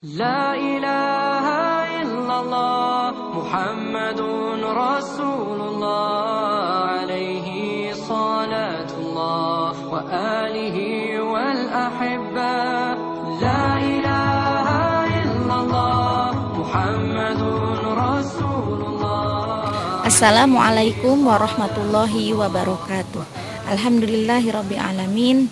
لا إله إلا الله محمد رسول الله عليه صلاة الله وآله والأحبة لا إله إلا الله محمد رسول الله. Assalamualaikum warahmatullahi wabarakatuh. Alhamdulillahirabbil alamin.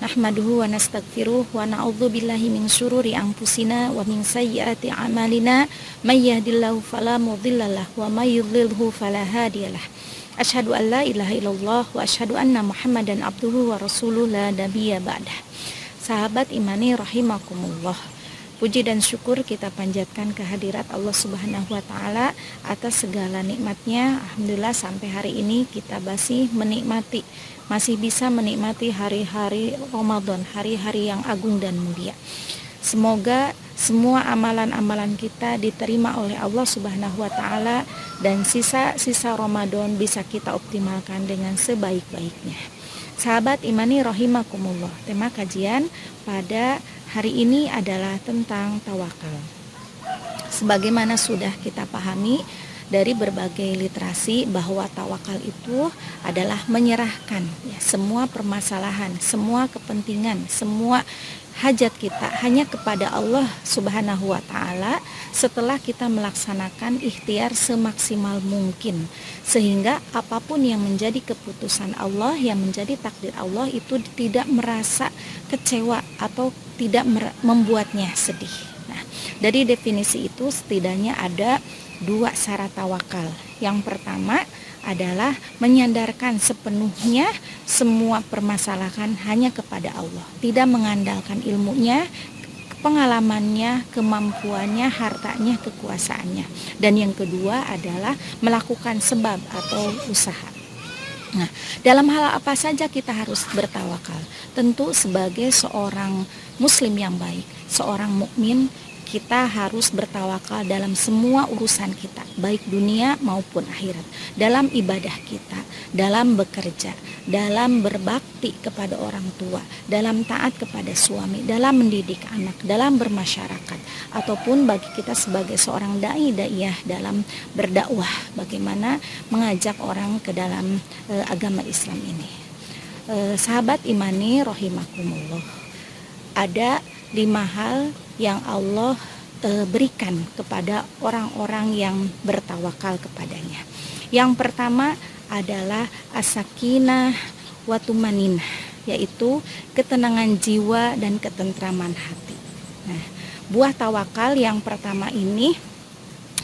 Nahmaduhu wa nastaghfiruh wa na'udzu billahi min syururi anfusina wa min sayyiati a'malina may yahdihillahu fala mudhillalah wa may yudhlilhu fala hadiyalah. Asyhadu an la ilaha illallah wa asyhadu anna Muhammadan abduhu wa rasuluh la nabiyya ba'dah. Sahabat imani rahimakumullah. Puji dan syukur kita panjatkan kehadirat Allah Subhanahu wa taala atas segala nikmatnya. Alhamdulillah sampai hari ini kita masih bisa menikmati hari-hari Ramadan, hari-hari yang agung dan mulia. Semoga semua amalan-amalan kita diterima oleh Allah Subhanahu wa taala dan sisa-sisa Ramadan bisa kita optimalkan dengan sebaik-baiknya. Sahabat imani rahimakumullah. Tema kajian pada hari ini adalah tentang tawakal. Sebagaimana sudah kita pahami dari berbagai literasi bahwa tawakal itu adalah menyerahkan semua permasalahan, semua kepentingan, semua hajat kita hanya kepada Allah Subhanahu wa taala setelah kita melaksanakan ikhtiar semaksimal mungkin, sehingga apapun yang menjadi keputusan Allah, yang menjadi takdir Allah itu tidak merasa kecewa atau tidak membuatnya sedih. Nah, dari definisi itu setidaknya ada dua syarat tawakal. Yang pertama adalah menyandarkan sepenuhnya semua permasalahan hanya kepada Allah, tidak mengandalkan ilmunya, pengalamannya, kemampuannya, hartanya, kekuasaannya. Dan yang kedua adalah melakukan sebab atau usaha. Nah, dalam hal apa saja kita harus bertawakal? Tentu sebagai seorang muslim yang baik, seorang mukmin, kita harus bertawakal dalam semua urusan kita, baik dunia maupun akhirat, dalam ibadah kita, dalam bekerja, dalam berbakti kepada orang tua, dalam taat kepada suami, dalam mendidik anak, dalam bermasyarakat, ataupun bagi kita sebagai seorang daiyah dalam berdakwah, bagaimana mengajak orang ke dalam agama Islam ini. Sahabat imani rahimakumullah, ada 5 hal yang Allah berikan kepada orang-orang yang bertawakal kepadanya. Yang pertama adalah as-sakinah wa tumaninah, yaitu ketenangan jiwa dan ketentraman hati. Nah, buah tawakal yang pertama ini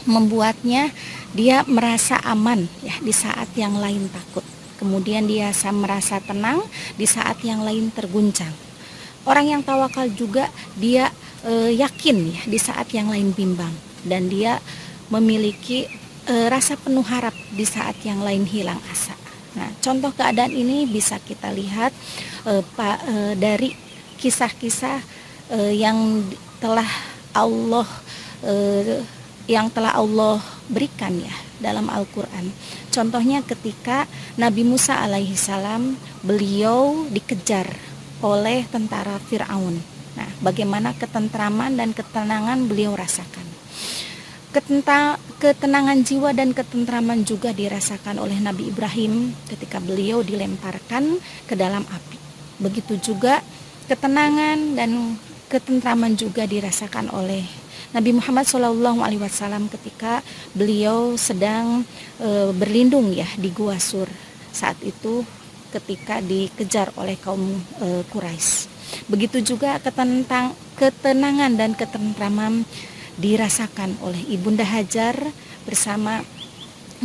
membuatnya dia merasa aman di saat yang lain takut. Kemudian dia merasa tenang di saat yang lain terguncang. Orang yang tawakal juga dia yakin di saat yang lain bimbang, dan dia memiliki rasa penuh harap di saat yang lain hilang asa. Nah, contoh keadaan ini bisa kita lihat dari kisah-kisah yang telah Allah berikan dalam Al-Quran. Contohnya ketika Nabi Musa alaihissalam, beliau dikejar oleh tentara Fir'aun. Nah, bagaimana ketentraman dan ketenangan beliau rasakan. Ketenangan jiwa dan ketentraman juga dirasakan oleh Nabi Ibrahim ketika beliau dilemparkan ke dalam api. Begitu juga ketenangan dan ketentraman juga dirasakan oleh Nabi Muhammad SAW ketika beliau sedang berlindung di Gua Sur saat itu ketika dikejar oleh kaum Quraisy. Begitu juga ketenangan dan ketentraman dirasakan oleh Ibunda Hajar bersama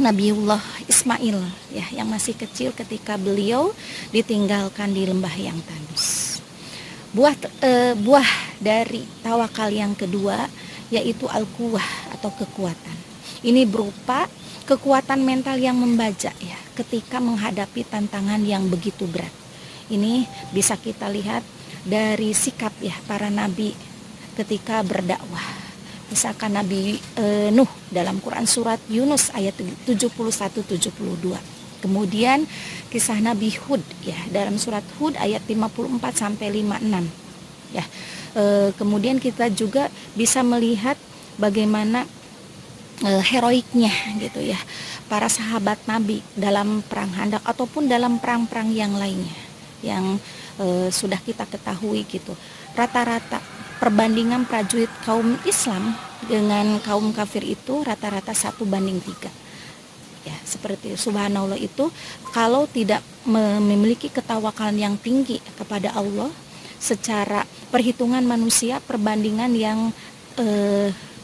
Nabiullah Ismail yang masih kecil ketika beliau ditinggalkan di lembah yang tandus. Buah dari tawakal yang kedua yaitu al-quwah atau kekuatan. Ini berupa kekuatan mental yang membajak ketika menghadapi tantangan yang begitu berat. Ini bisa kita lihat dari sikap para nabi ketika berdakwah. Misalkan Nabi Nuh dalam Quran surat Yunus ayat 71-72. Kemudian kisah Nabi Hud dalam surat Hud ayat 54 sampai 56. Kemudian kita juga bisa melihat bagaimana heroiknya gitu ya para sahabat Nabi dalam perang Khandaq ataupun dalam perang-perang yang lainnya yang sudah kita ketahui gitu. Rata-rata perbandingan prajurit kaum Islam dengan kaum kafir itu rata-rata 1:3. Ya, seperti subhanallah itu kalau tidak memiliki ketawakalan yang tinggi kepada Allah secara perhitungan manusia perbandingan yang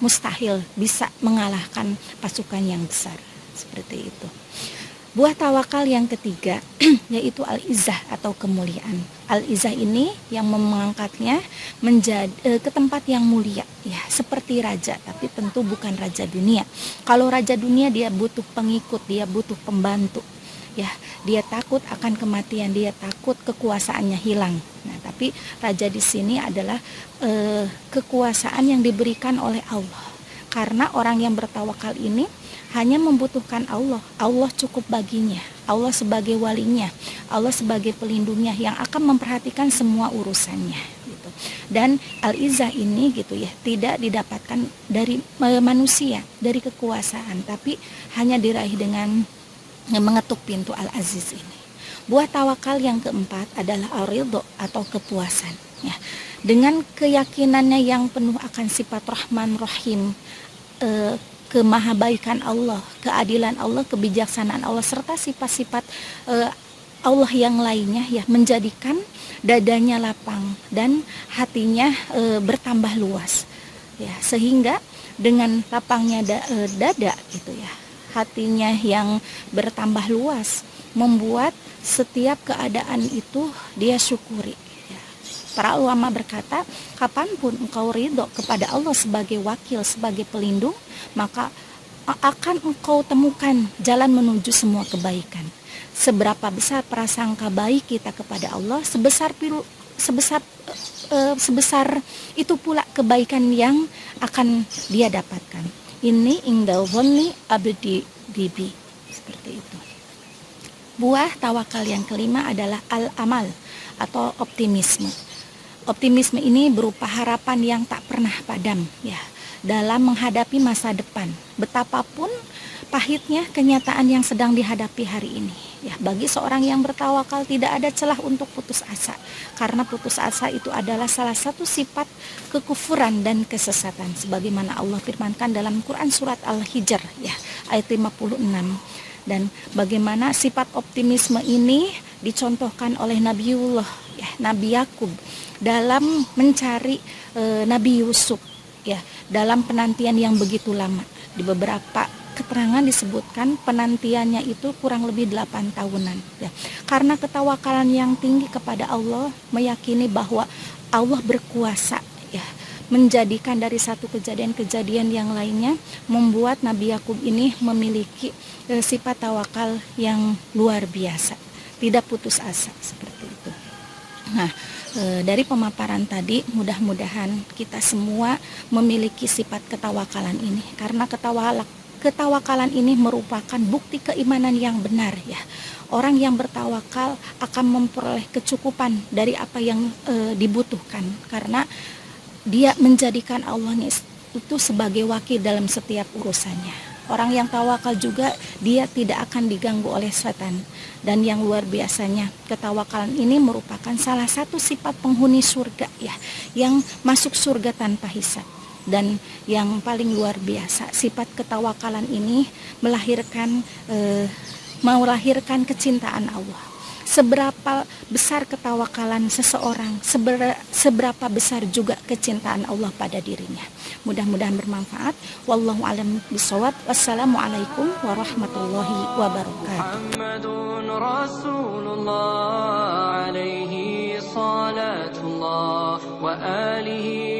mustahil bisa mengalahkan pasukan yang besar seperti itu. Buah tawakal yang ketiga yaitu al-izzah atau kemuliaan. Al-izzah ini yang mengangkatnya menjadi ke tempat yang mulia ya, seperti raja, tapi tentu bukan raja dunia. Kalau raja dunia dia butuh pengikut, dia butuh pembantu. Ya, dia takut akan kematian, dia takut kekuasaannya hilang. Nah, tapi raja di sini adalah kekuasaan yang diberikan oleh Allah. Karena orang yang bertawakal ini hanya membutuhkan Allah. Allah cukup baginya. Allah sebagai walinya, Allah sebagai pelindungnya yang akan memperhatikan semua urusannya. Gitu. Dan al-izzah ini gitu ya, tidak didapatkan dari manusia, dari kekuasaan, tapi hanya diraih dengan mengetuk pintu al-aziz ini. Buah tawakal yang keempat adalah ar-ridho atau kepuasan. Ya. Dengan keyakinannya yang penuh akan sifat Rahman Rahim, kemahabaikan Allah, keadilan Allah, kebijaksanaan Allah, serta sifat-sifat Allah yang lainnya ya, menjadikan dadanya lapang dan hatinya bertambah luas ya, sehingga dengan lapangnya dada gitu ya, hatinya yang bertambah luas membuat setiap keadaan itu dia syukuri. Para ulama berkata, kapanpun engkau ridho kepada Allah sebagai wakil, sebagai pelindung, maka akan engkau temukan jalan menuju semua kebaikan. Seberapa besar prasangka baik kita kepada Allah, sebesar itu pula kebaikan yang akan dia dapatkan. Ini indal dhonni abdi bibi, seperti itu. Buah tawakal yang kelima adalah al-amal atau optimisme. Optimisme ini berupa harapan yang tak pernah padam ya dalam menghadapi masa depan. Betapapun pahitnya kenyataan yang sedang dihadapi hari ini. Ya, bagi seorang yang bertawakal tidak ada celah untuk putus asa. Karena putus asa itu adalah salah satu sifat kekufuran dan kesesatan sebagaimana Allah firmankan dalam Quran surat Al-Hijr ya, ayat 56. Dan bagaimana sifat optimisme ini dicontohkan oleh Nabiullah ya, Nabi Yakub dalam mencari Nabi Yusuf ya, dalam penantian yang begitu lama. Di beberapa keterangan disebutkan penantiannya itu kurang lebih 8 tahunan ya. Karena ketawakalan yang tinggi kepada Allah, meyakini bahwa Allah berkuasa ya, menjadikan dari satu kejadian-kejadian yang lainnya membuat Nabi Yakub ini memiliki sifat tawakal yang luar biasa, tidak putus asa seperti itu. Nah, dari pemaparan tadi mudah-mudahan kita semua memiliki sifat ketawakalan ini, karena ketawakalan ini merupakan bukti keimanan yang benar ya. Orang yang bertawakal akan memperoleh kecukupan dari apa yang dibutuhkan, karena dia menjadikan Allahnya itu sebagai wakil dalam setiap urusannya. Orang yang tawakal juga dia tidak akan diganggu oleh setan. Dan yang luar biasanya, ketawakalan ini merupakan salah satu sifat penghuni surga ya, yang masuk surga tanpa hisab. Dan yang paling luar biasa, sifat ketawakalan ini melahirkan kecintaan Allah. Seberapa besar ketawakalan seseorang, seberapa besar juga kecintaan Allah pada dirinya. Mudah-mudahan bermanfaat. Wallahu a'lam bishawab. Wassalamualaikum warahmatullahi wabarakatuh. Muhammadun Rasulullah alaihi salatullah wa alihi